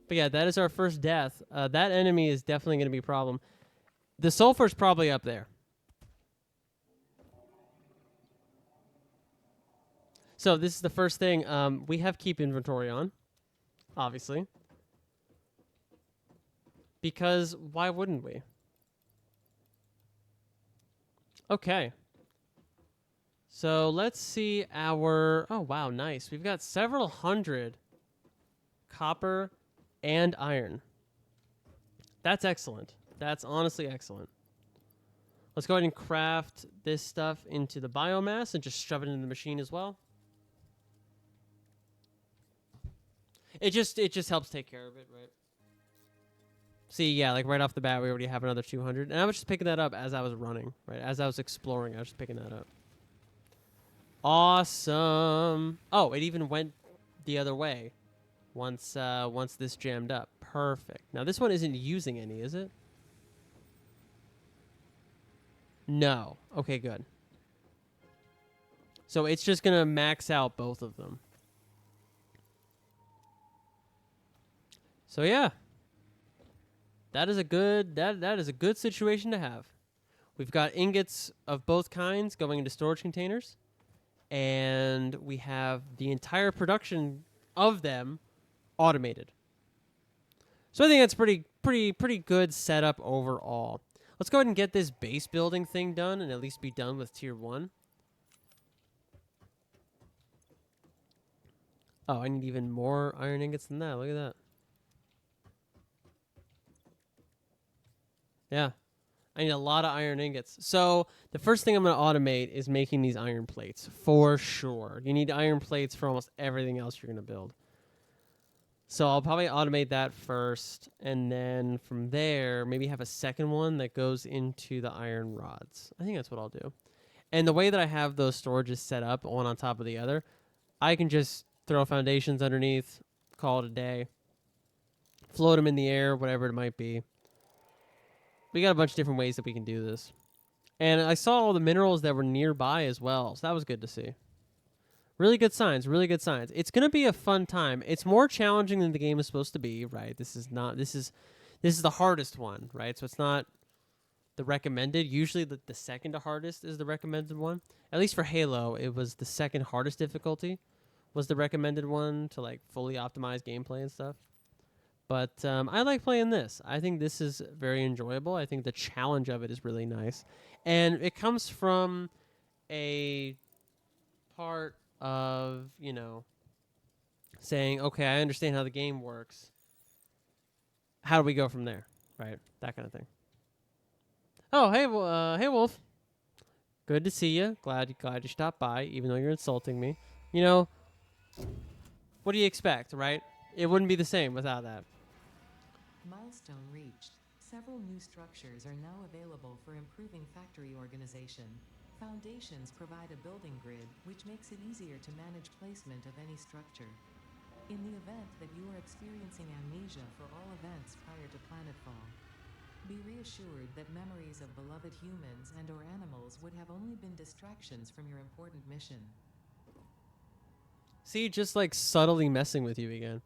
But yeah, that is our first death. That enemy is definitely going to be a problem. The sulfur's probably up there. So this is the first thing. We have keep inventory on, obviously. Because why wouldn't we? Okay. So let's see our... Oh, wow, nice. We've got several hundred copper and iron. That's excellent. That's honestly excellent. Let's go ahead and craft this stuff into the biomass and just shove it into the machine as well. It just helps take care of it, right? See, yeah, like right off the bat, we already have another 200. And I was just picking that up as I was running, right? As I was exploring, I was just picking that up. Awesome. Oh, it even went the other way once this jammed up. Perfect. Now, this one isn't using any, is it? No. Okay, good. So it's just going to max out both of them. So, yeah. That is a good that is a good situation to have. We've got ingots of both kinds going into storage containers, and we have the entire production of them automated. So I think that's pretty good setup overall. Let's go ahead and get this base building thing done and at least be done with tier 1. Oh, I need even more iron ingots than that. Look at that. Yeah. I need a lot of iron ingots. So the first thing I'm going to automate is making these iron plates, for sure. You need iron plates for almost everything else you're going to build. So I'll probably automate that first, and then from there, maybe have a second one that goes into the iron rods. I think that's what I'll do. And the way that I have those storages set up, one on top of the other, I can just throw foundations underneath, call it a day, float them in the air, whatever it might be. We got a bunch of different ways that we can do this. And I saw all the minerals that were nearby as well, so that was good to see. Really good signs, really good signs. It's going to be a fun time. It's more challenging than the game is supposed to be, right? This is the hardest one, right? So it's not the recommended. Usually the second to hardest is the recommended one. At least for Halo, it was the second hardest difficulty was the recommended one to like fully optimize gameplay and stuff. But I like playing this. I think this is very enjoyable. I think the challenge of it is really nice. And it comes from a part of, saying, okay, I understand how the game works. How do we go from there? Right? That kind of thing. Oh, hey, hey, Wolf. Good to see you. Glad you stopped by, even though you're insulting me. What do you expect, right? It wouldn't be the same without that. Milestone reached. Several new structures are now available for improving factory organization. Foundations provide a building grid, which makes it easier to manage placement of any structure. In the event that you are experiencing amnesia for all events prior to planetfall, be reassured that memories of beloved humans and/or animals would have only been distractions from your important mission. See, just like subtly messing with you again.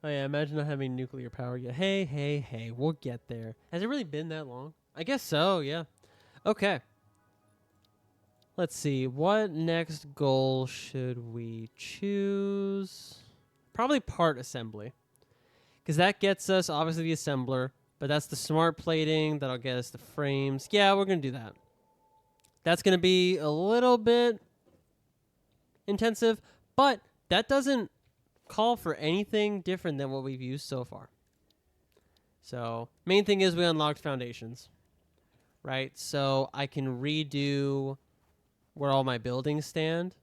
Oh yeah, imagine not having nuclear power yet. Hey, we'll get there. Has it really been that long? I guess so, yeah. Okay. Let's see. What next goal should we choose? Probably part assembly. Because that gets us, obviously, the assembler. But that's the smart plating. That'll get us the frames. Yeah, we're going to do that. That's going to be a little bit intensive. But that doesn't call for anything different than what we've used so far. So, main thing is we unlocked foundations. Right? So, I can redo where all my buildings stand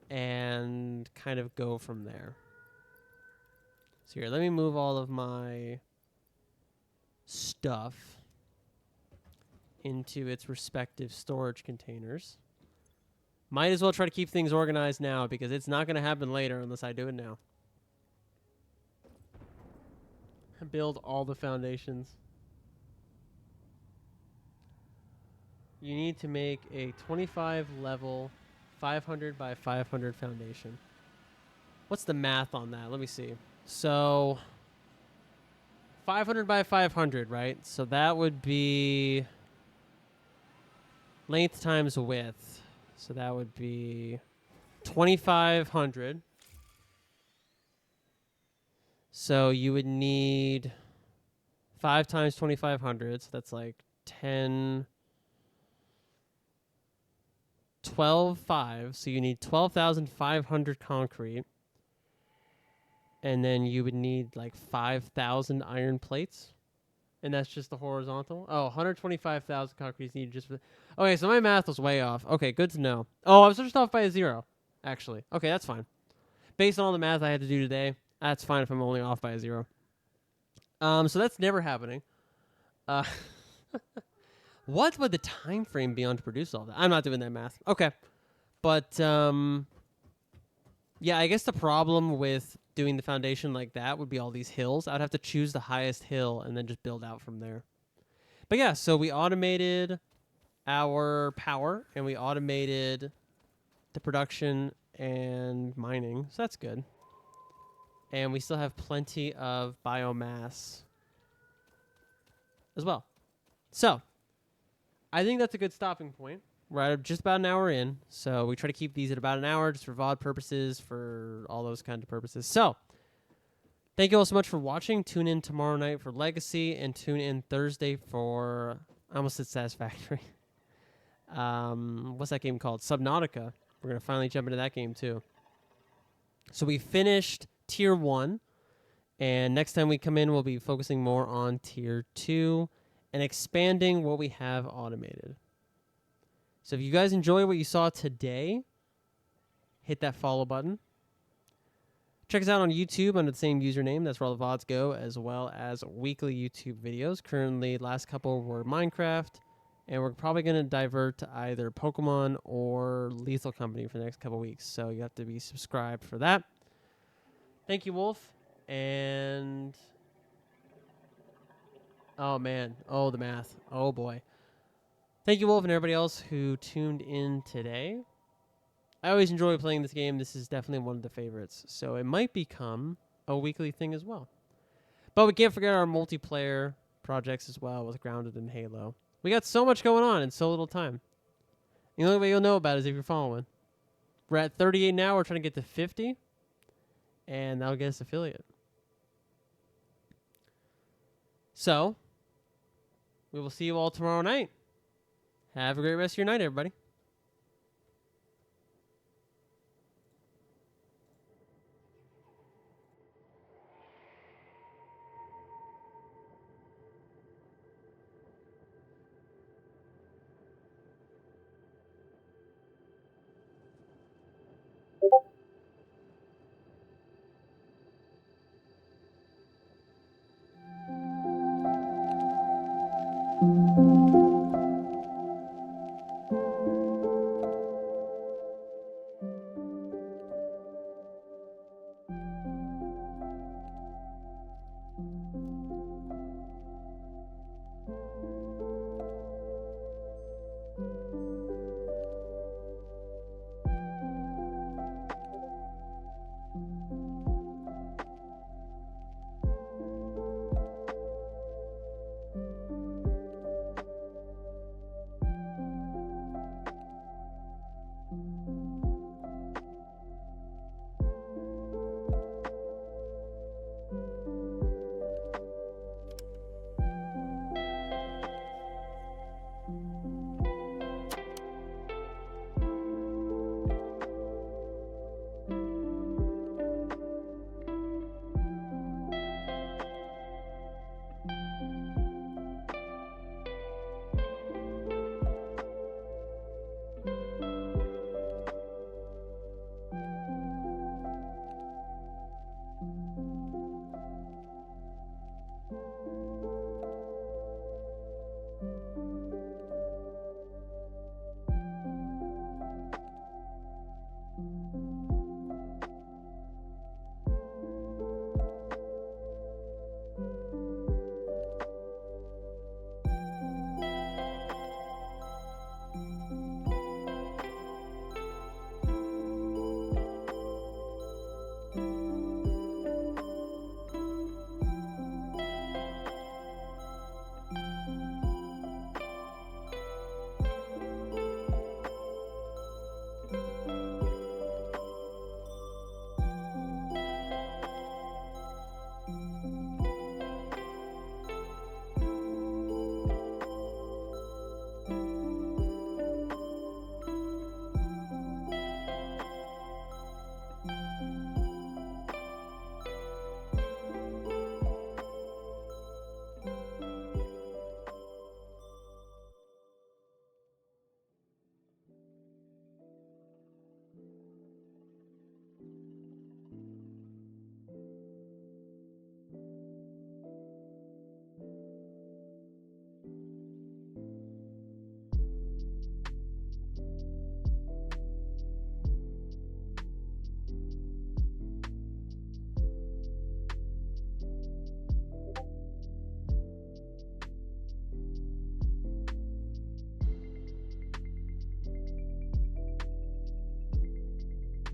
and kind of go from there. So here, let me move all of my stuff into its respective storage containers. Might as well try to keep things organized now because it's not going to happen later unless I do it now. Build all the foundations. You need to make a 25 level 500 by 500 foundation. What's the math on that? Let me see. So 500 by 500, right? So that would be length times width. So that would be 2,500. So you would need 5 times 2,500. So that's like 10, 12, 5. So you need 12,500 concrete. And then you would need like 5,000 iron plates. And that's just the horizontal. Oh, 125,000 concrete is needed just for... Okay, so my math was way off. Okay, good to know. Oh, I was just off by a 0, actually. Okay, that's fine. Based on all the math I had to do today, that's fine if I'm only off by a 0. So that's never happening. What would the time frame be on to produce all that? I'm not doing that math. Okay. But, yeah, I guess the problem with doing the foundation like that would be all these hills. I'd have to choose the highest hill and then just build out from there. But yeah, so we automated our power and we automated the production and mining. So that's good. And we still have plenty of biomass as well. So I think that's a good stopping point. We're at just about an hour in. So we try to keep these at about an hour just for VOD purposes, for all those kinds of purposes. So thank you all so much for watching. Tune in tomorrow night for Legacy and tune in Thursday for, I almost said Satisfactory. What's that game called? Subnautica. We're going to finally jump into that game too. So we finished Tier 1. And next time we come in, we'll be focusing more on Tier 2 and expanding what we have automated. So if you guys enjoy what you saw today, hit that follow button. Check us out on YouTube under the same username. That's where all the VODs go, as well as weekly YouTube videos. Currently, last couple were Minecraft, and we're probably going to divert to either Pokemon or Lethal Company for the next couple weeks. So you have to be subscribed for that. Thank you, Wolf. And... oh, man. Oh, the math. Oh, boy. Thank you, Wolf, and everybody else who tuned in today. I always enjoy playing this game. This is definitely one of the favorites. So it might become a weekly thing as well. But we can't forget our multiplayer projects as well with Grounded and Halo. We got so much going on in so little time. The only way you'll know about it is if you're following. We're at 38 now. We're trying to get to 50. And that'll get us affiliate. So, we will see you all tomorrow night. Have a great rest of your night, everybody.